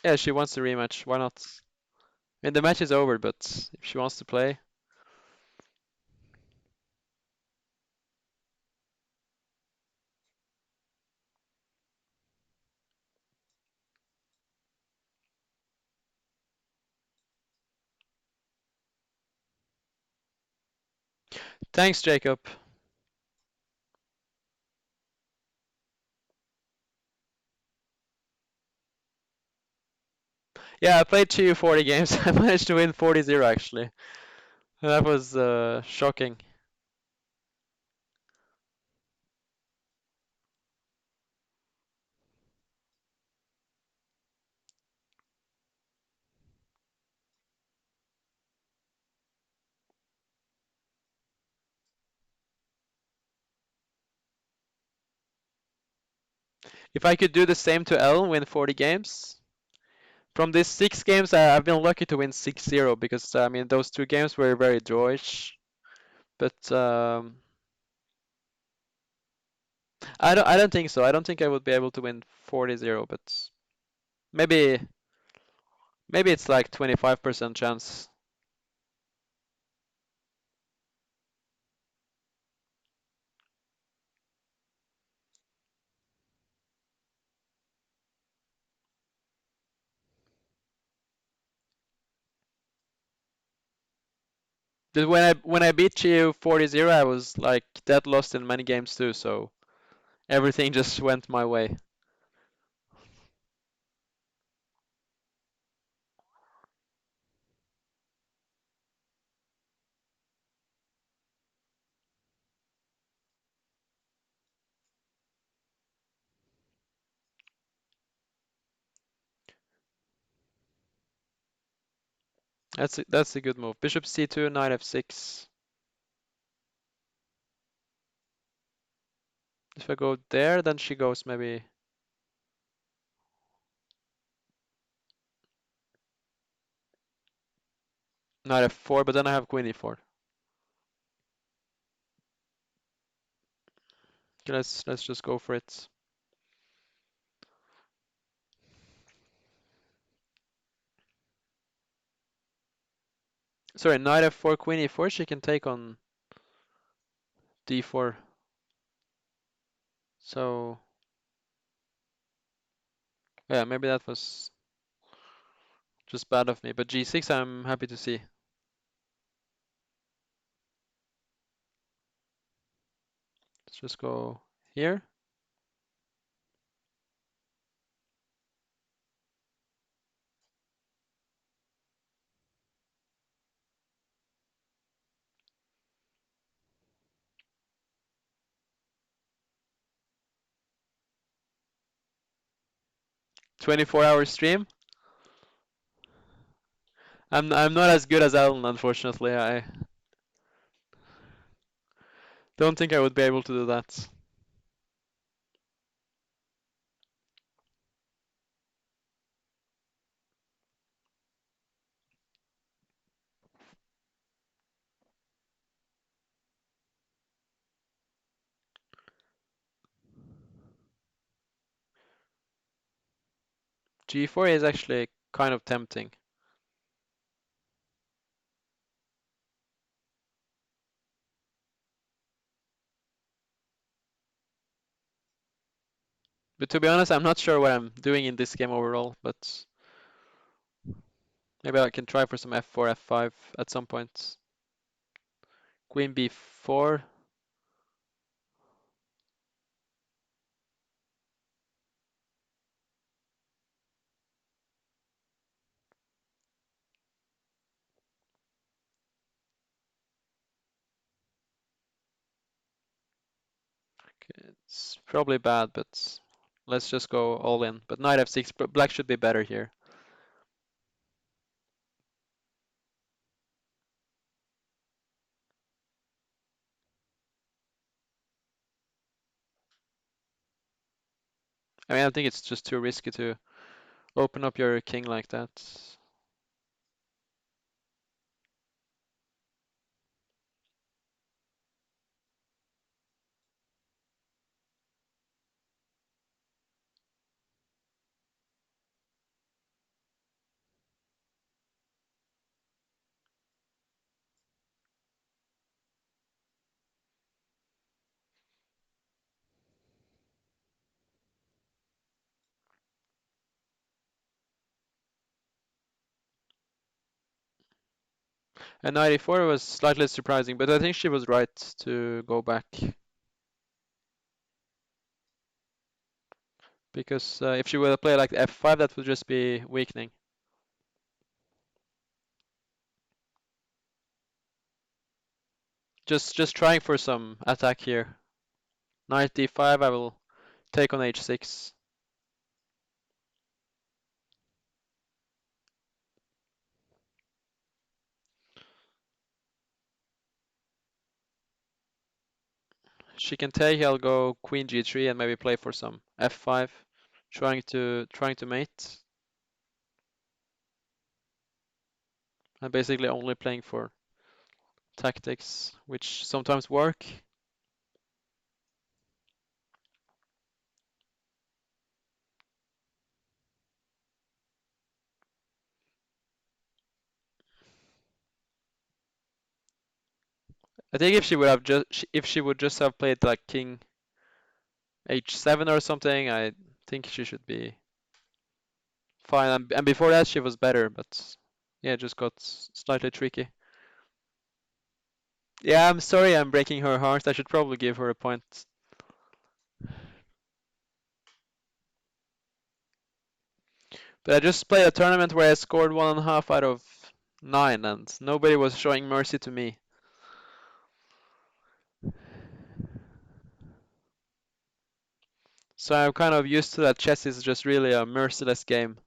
Yeah, she wants the rematch. Why not? I mean, the match is over, but if she wants to play. Thanks, Jacob. Yeah, I played 240 games. I managed to win 40-0 actually. That was shocking. If I could do the same to L, win 40 games. From these 6 games, I've been lucky to win 6-0 because I mean those 2 games were very drawish. But I don't think so. I don't think I would be able to win 40-0, but maybe maybe it's like 25% chance. But when I beat you 40-0, I was like dead lost in many games too, so everything just went my way. That's a good move. Bishop c2, knight f6. If I go there, then she goes maybe knight f4, but then I have queen e4. Okay, let's just go for it. Sorry, knight f4, queen e4. She can take on d4. So yeah, maybe that was just bad of me. But g6, I'm happy to see. Let's just go here. 24-hour stream. I'm not as good as Alan, unfortunately. I don't think I would be able to do that. g4 is actually kind of tempting. But to be honest, I'm not sure what I'm doing in this game overall, but maybe I can try for some f4, f5 at some point. Queen b4. Okay, it's probably bad, but let's just go all in. But knight f6, black should be better here. I mean, I think it's just too risky to open up your king like that. And 94 was slightly surprising, but I think she was right to go back because if she would have played like f5, that would just be weakening. Just trying for some attack here. Knight d5, I will take on h6. She can take, I'll go queen g3 and maybe play for some f5, trying to mate. I'm basically only playing for tactics, which sometimes work. I think if she would just have played like king h7 or something, I think she should be fine. And before that, she was better, but yeah, it just got slightly tricky. Yeah, I'm sorry I'm breaking her heart. I should probably give her a point. But I just played a tournament where I scored 1.5 out of 9, and nobody was showing mercy to me. So I'm kind of used to that chess is just really a merciless game.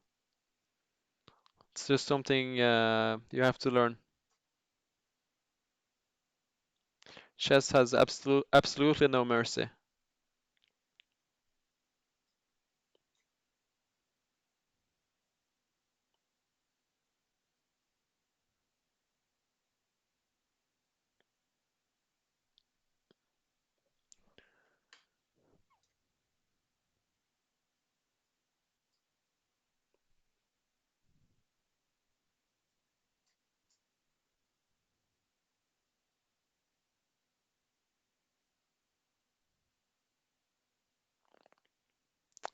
It's just something you have to learn. Chess has absolutely no mercy.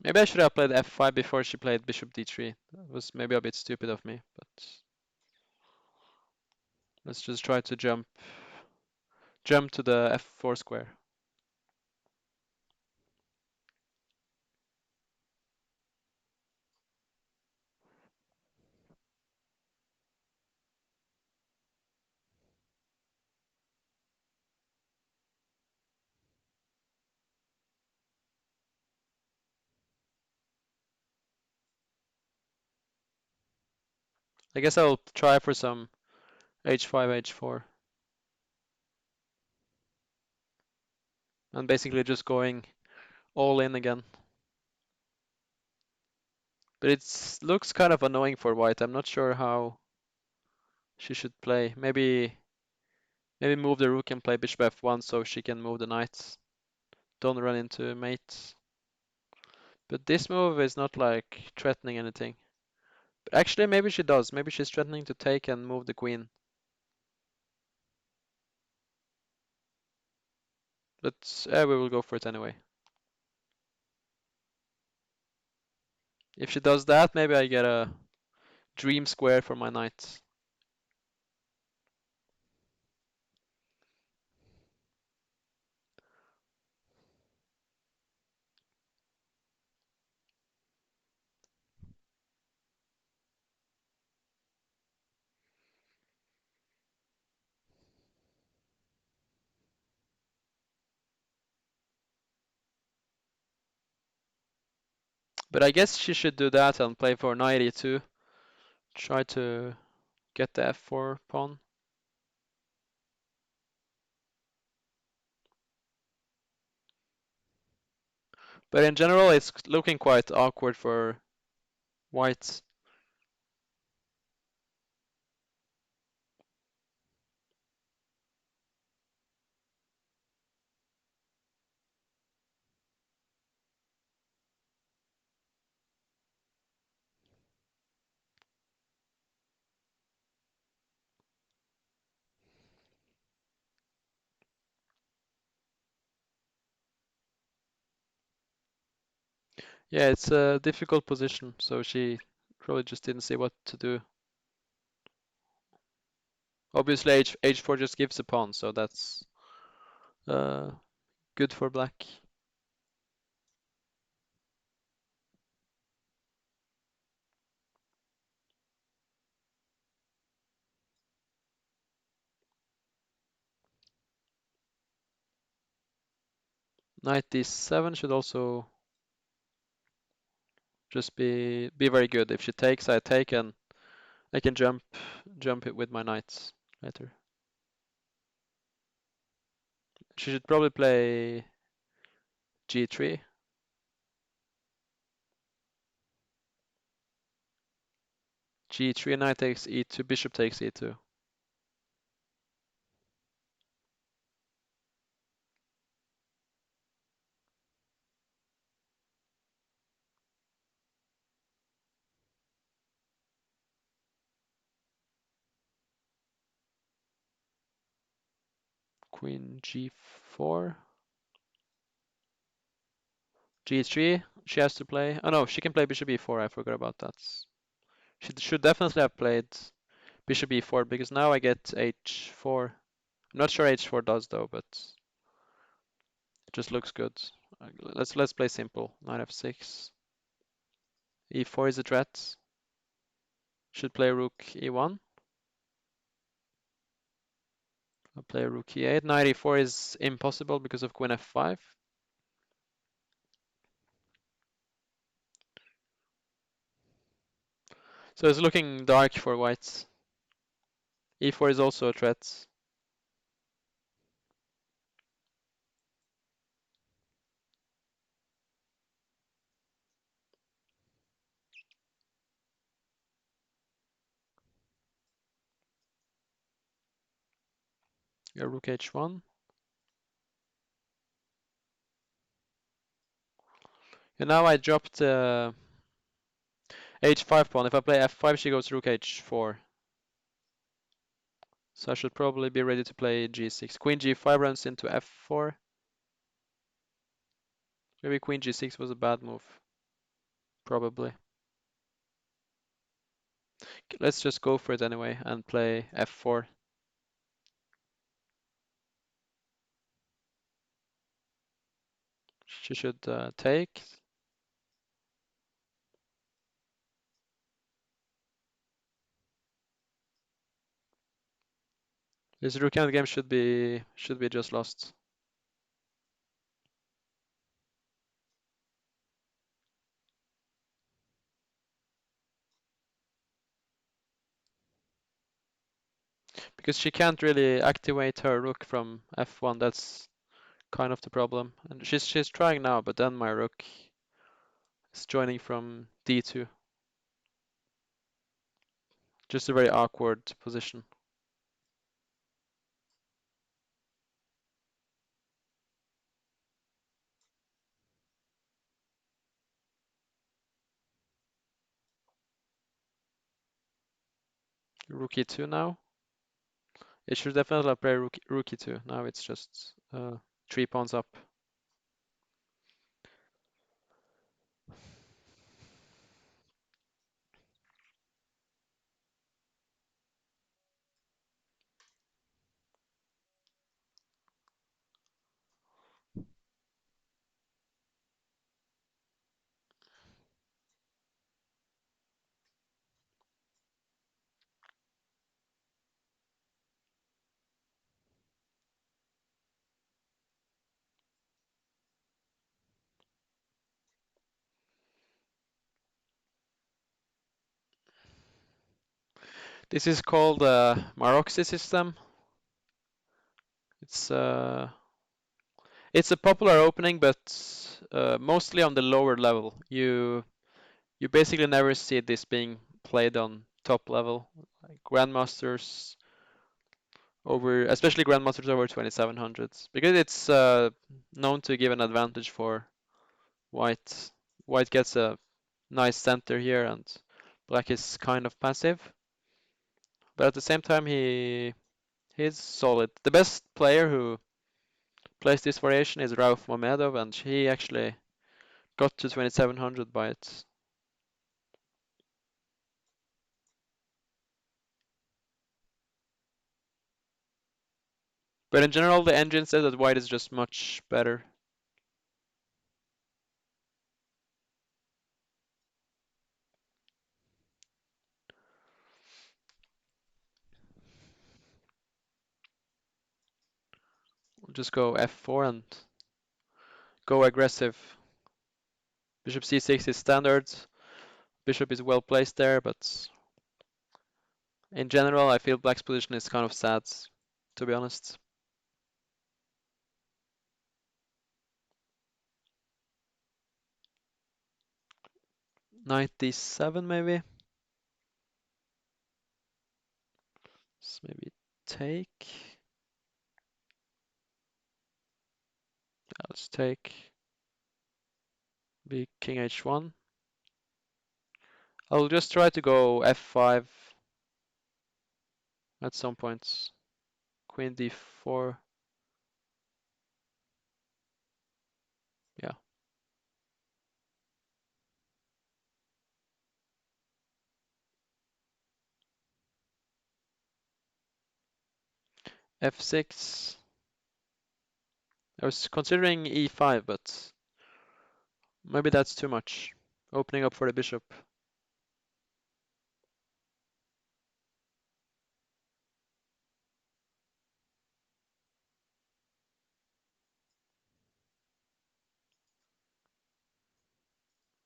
Maybe I should have played f5 before she played bishop d3. That was maybe a bit stupid of me, but let's just try to jump to the f4 square. I guess I'll try for some h5, h4, and basically just going all in again. But it looks kind of annoying for white. I'm not sure how she should play. Maybe move the rook and play bishop f1 so she can move the knights. Don't run into mate. But this move is not like threatening anything. But actually, maybe she does. Maybe she's threatening to take and move the queen. But we will go for it anyway. If she does that, maybe I get a dream square for my knight. But I guess she should do that and play for knight e2. Try to get the f4 pawn. But in general, it's looking quite awkward for white. Yeah, it's a difficult position, so she probably just didn't see what to do. Obviously, h4 just gives a pawn, so that's uh, good for black. Knight d7 should also just be very good. If she takes, I take, and I can jump it with my knights later. She should probably play g3. G3, knight takes e2, bishop takes e2. Queen g4. g3, she has to play. Oh no, she can play bishop e4, I forgot about that. She should definitely have played bishop e4 because now I get h4. I'm not sure h4 does though, but it just looks good. Let's play simple. Knight f6. e4 is a threat. Should play rook e1. I'll play rook e8. Knight e4 is impossible because of queen f5. So it's looking dark for white. e4 is also a threat. Yeah, rook h1. And now I dropped h5 pawn. If I play f5, she goes rook h4. So I should probably be ready to play g6. Queen g5 runs into f4. Maybe queen g6 was a bad move. Probably. Let's just go for it anyway and play f4. She should take. This rook endgame should be just lost. Because she can't really activate her rook from f1. That's kind of the problem. And she's trying now, but then my rook is joining from d2. Just a very awkward position. Rook e2 now. It should definitely play rook e2. Now it's just 3 pawns up. This is called Maroxy system. It's a popular opening, but mostly on the lower level. You basically never see this being played on top level, like grandmasters especially grandmasters over 2700s, because it's known to give an advantage for white. White gets a nice center here, and black is kind of passive. But at the same time, he's solid. The best player who plays this variation is Rauf Mamedov, and he actually got to 2700 by it. But in general, the engine says that white is just much better. We'll just go f4 and go aggressive. Bishop c6 is standard. Bishop is well placed there, but in general, I feel black's position is kind of sad, to be honest. 97 maybe. Let's maybe take. Let's take. Be king h1. I'll just try to go f5 at some points. Queen d4. Yeah. f6. I was considering e5, but maybe that's too much. Opening up for the bishop.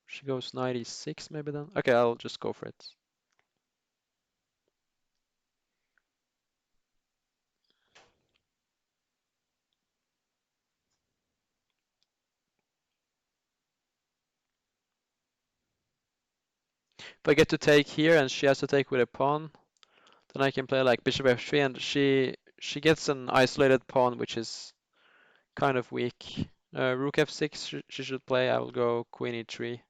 She goes knight e6 maybe then. Okay, I'll just go for it. If I get to take here and she has to take with a pawn, then I can play like bishop f3 and she gets an isolated pawn which is kind of weak. Rook f6 she should play. I will go queen e3.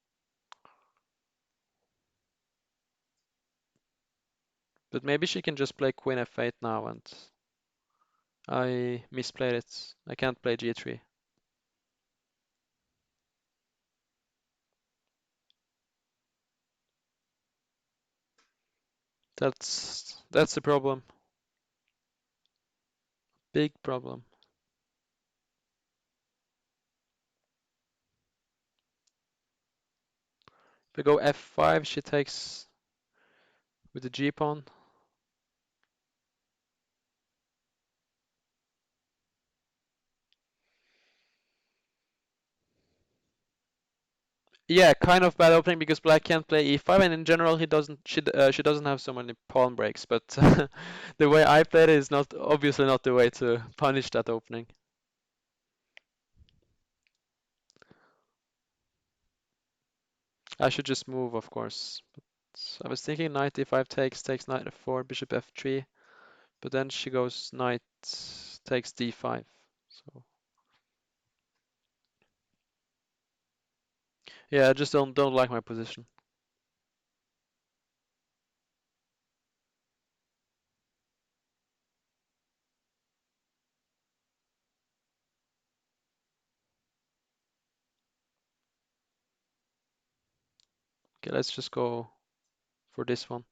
But maybe she can just play queen f8 now and I misplayed it. I can't play g3. That's the problem. Big problem. If we go f5, she takes with the g pawn. Yeah, kind of bad opening because black can't play e5, and in general he doesn't. She doesn't have so many pawn breaks. But the way I played it is not obviously not the way to punish that opening. I should just move, of course. But I was thinking knight e5 takes knight f4, bishop f3, but then she goes knight takes d5. So yeah, I just don't like my position. Okay, let's just go for this one.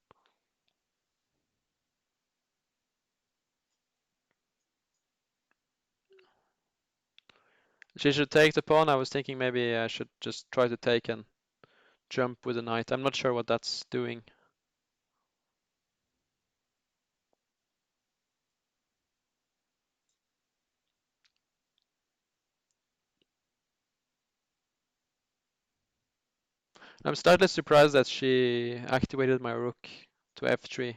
She should take the pawn. I was thinking maybe I should just try to take and jump with the knight. I'm not sure what that's doing. I'm slightly surprised that she activated my rook to f3.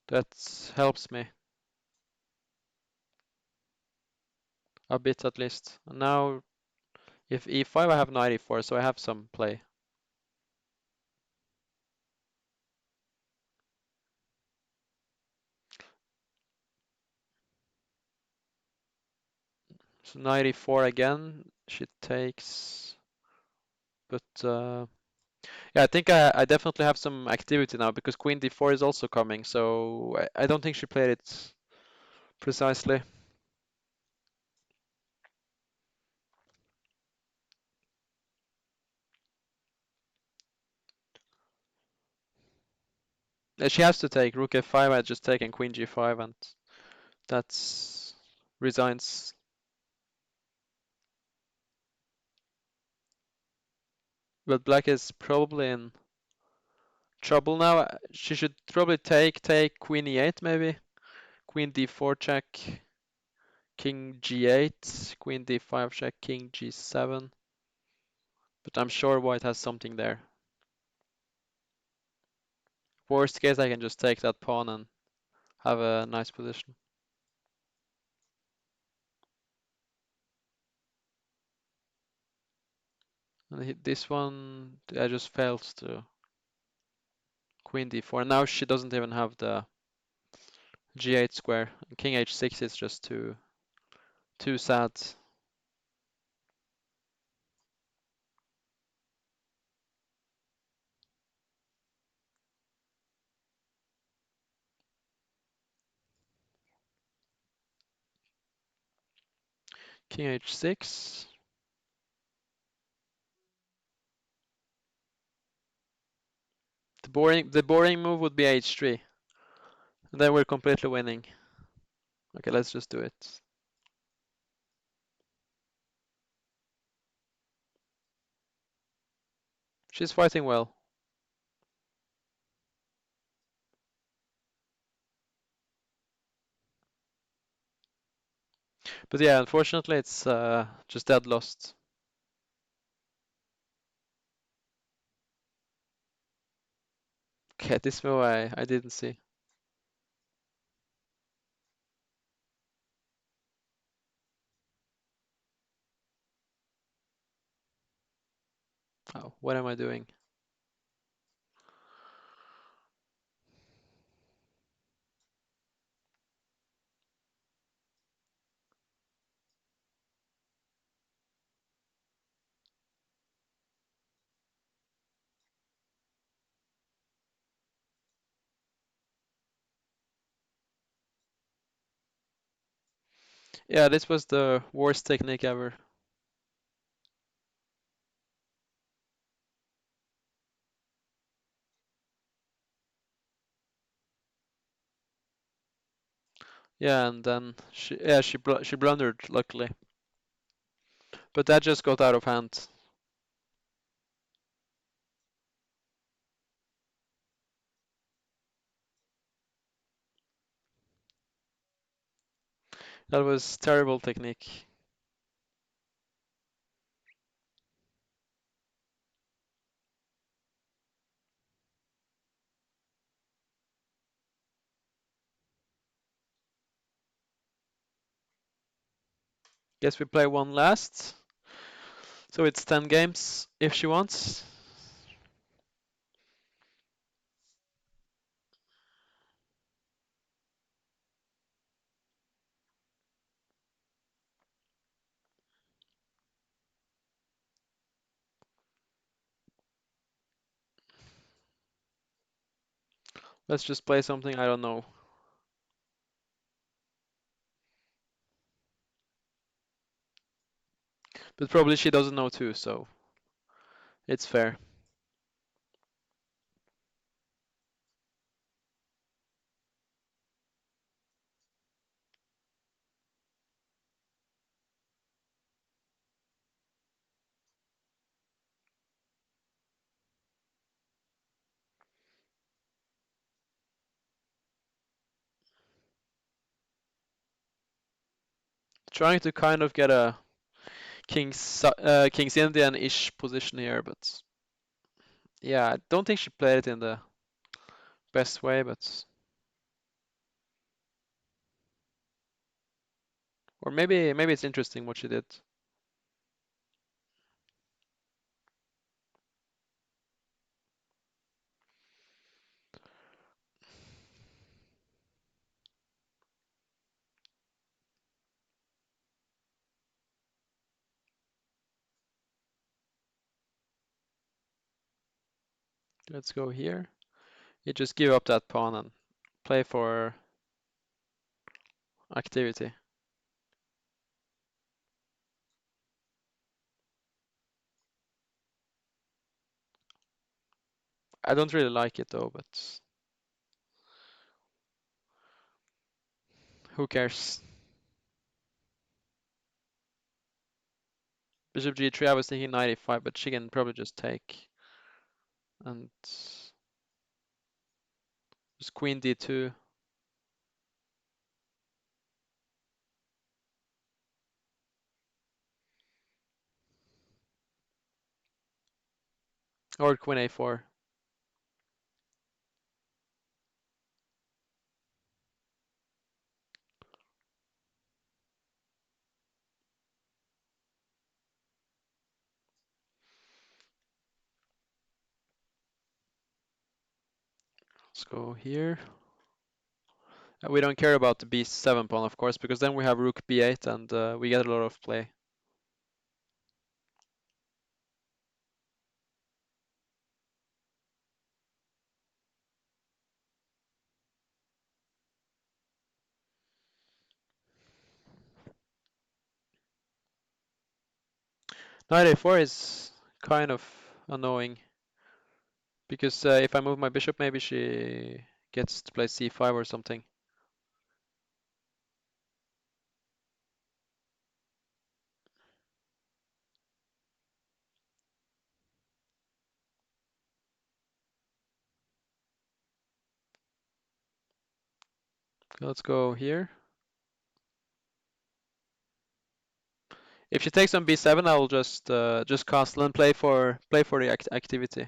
That helps me a bit at least. And now, if e5, I have knight e4, so I have some play. So knight e4 again, she takes. But yeah, I think I definitely have some activity now because queen d4 is also coming. So I don't think she played it precisely. She has to take rook f5. I just taken queen g5, and that's resigns. But black is probably in trouble now. She should probably take queen e8 maybe. Queen d4 check, king g8, queen d5 check, king g7. But I'm sure white has something there. Worst case, I can just take that pawn and have a nice position. And this one, I just failed to queen d4. Now she doesn't even have the g8 square. And king h6 is just too sad. King h6. The boring move would be h3. And then we're completely winning. Okay, let's just do it. She's fighting well. But yeah, unfortunately, it's just dead lost. Okay, this move I didn't see. Oh, what am I doing? Yeah, this was the worst technique ever. Yeah, and then she blundered luckily, but that just got out of hand. That was terrible technique. Guess we play one last. So it's 10 games if she wants. Let's just play something I don't know. But probably she doesn't know too, so it's fair. Trying to kind of get a King's Indian-ish position here, but yeah, I don't think she played it in the best way, but or maybe it's interesting what she did. Let's go here. You just give up that pawn and play for activity. I don't really like it though, but who cares? Bishop g3, I was thinking knight e5, but she can probably just take. And just queen d2. Or queen a4. Let's go here. We don't care about the b7 pawn, of course, because then we have rook b8 and we get a lot of play. Knight a4 is kind of annoying because if I move my bishop, maybe she gets to play c5 or something. Let's go here. If she takes on b7, I will just castle and play for the activity.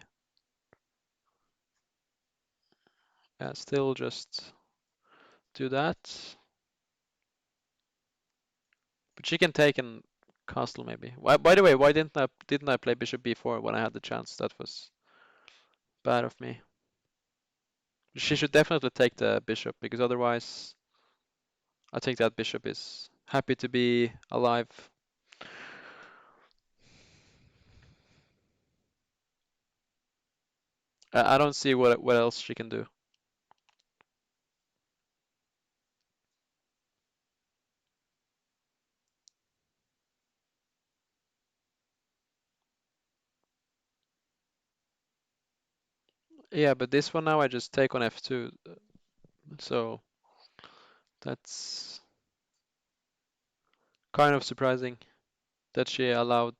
Yeah, still just do that. But she can take and castle maybe. By the way, why didn't I play bishop b4 when I had the chance? That was bad of me. She should definitely take the bishop because otherwise I think that bishop is happy to be alive. I don't see what else she can do. Yeah, but this one now I just take on f2, so that's kind of surprising that she allowed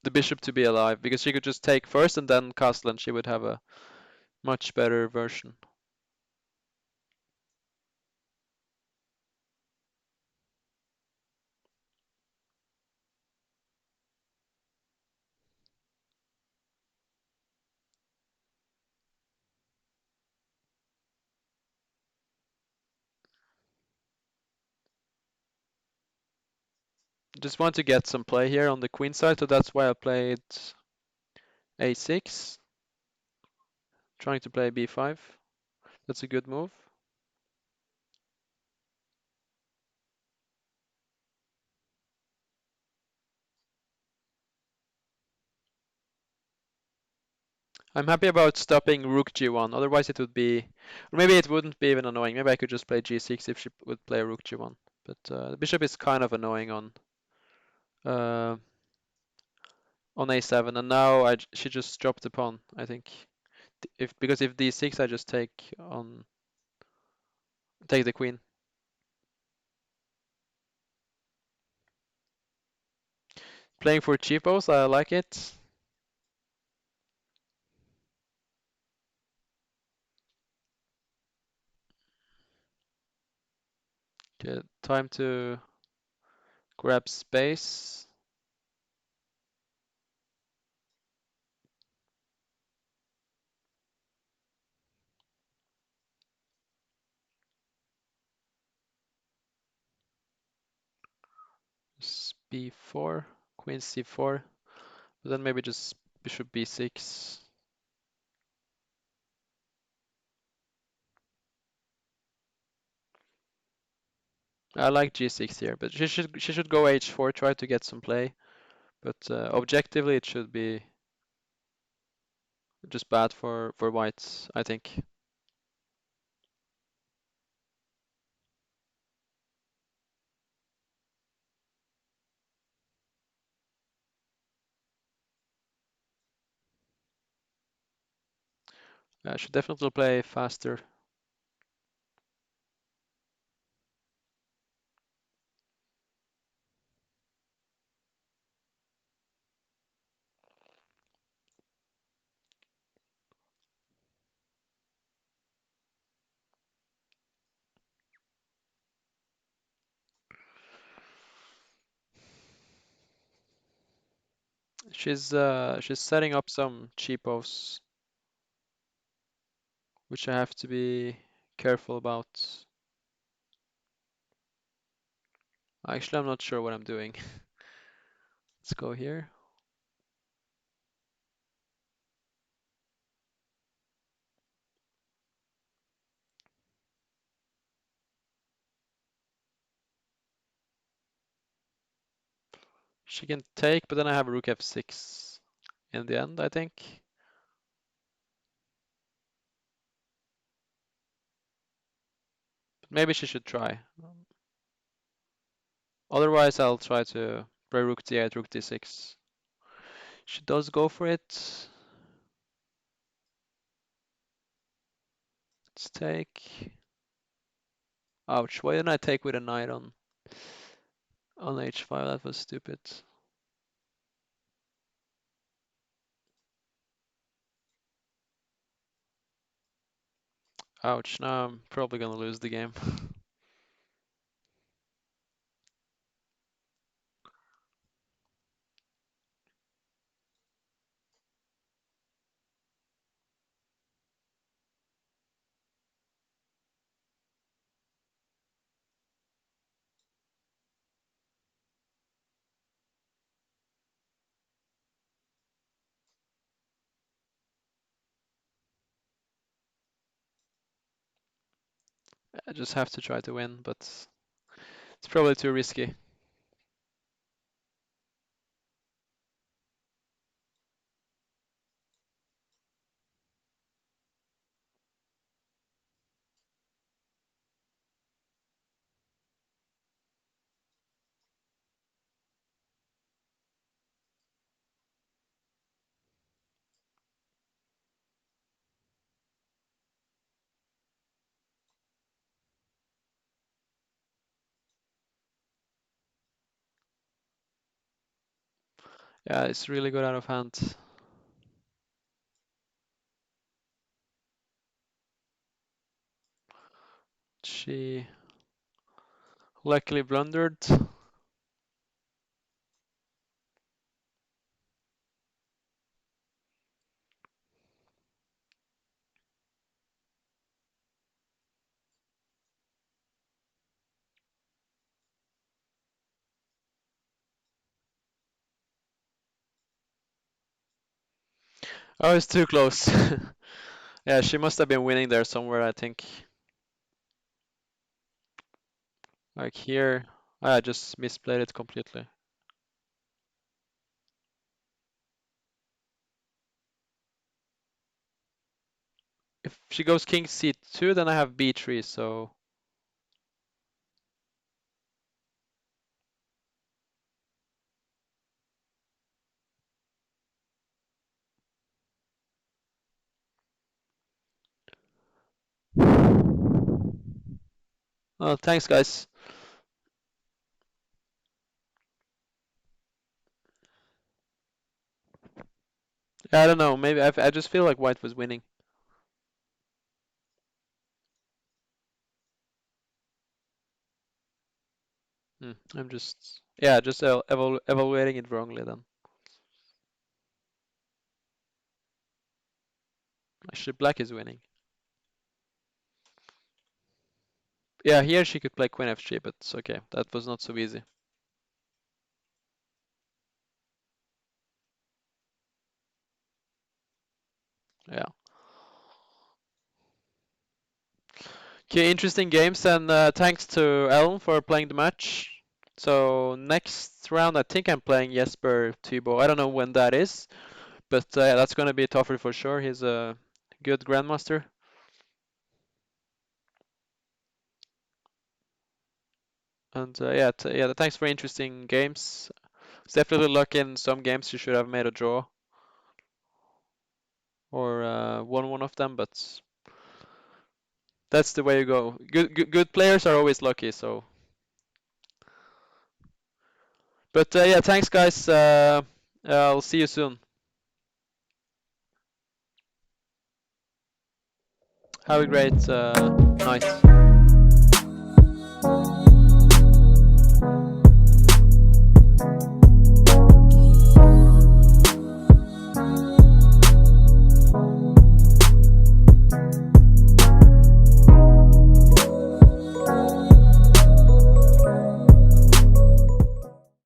the bishop to be alive because she could just take first and then castle and she would have a much better version. Just want to get some play here on the queen side, so that's why I played a6, trying to play b5. That's a good move. I'm happy about stopping rook g1, otherwise it would be, or maybe it wouldn't be even annoying. Maybe I could just play g6 if she would play rook g1. But the bishop is kind of annoying uh, on a7, and now she just dropped the pawn, I think. Because if d6, I just take the queen. Playing for cheapos, I like it. Okay, time to grab space. b4, queen c4, but then maybe just bishop b6. I like g6 here, but she should go h4, try to get some play. But objectively, it should be just bad for whites, I think. I should definitely play faster. She's setting up some cheapos, which I have to be careful about. Actually, I'm not sure what I'm doing. Let's go here. She can take, but then I have rook f6 in the end, I think. Maybe she should try. Otherwise, I'll try to play rook d8, rook d6. She does go for it. Let's take. Ouch, why didn't I take with a knight on h5? That was stupid. Ouch, now I'm probably gonna lose the game. I just have to try to win, but it's probably too risky. Yeah, it's really good out of hand. She luckily blundered. Oh, it's too close. Yeah, she must have been winning there somewhere, I think. Like here, I just misplayed it completely. If she goes king c2, then I have b3, so oh, thanks, guys. Yeah, I don't know. Maybe I just feel like white was winning. I'm just yeah, just evaluating it wrongly then. Actually, black is winning. Yeah, here she could play queen f3, but it's okay. That was not so easy. Yeah. Okay, interesting games, and thanks to Ellen for playing the match. So next round, I think I'm playing Jesper Tybo. I don't know when that is, but yeah, that's gonna be tougher for sure. He's a good grandmaster. And yeah, thanks for interesting games. It's definitely luck in some games you should have made a draw or won one of them, but that's the way you go. Good players are always lucky. So, but yeah, thanks guys. I'll see you soon. Have a great night.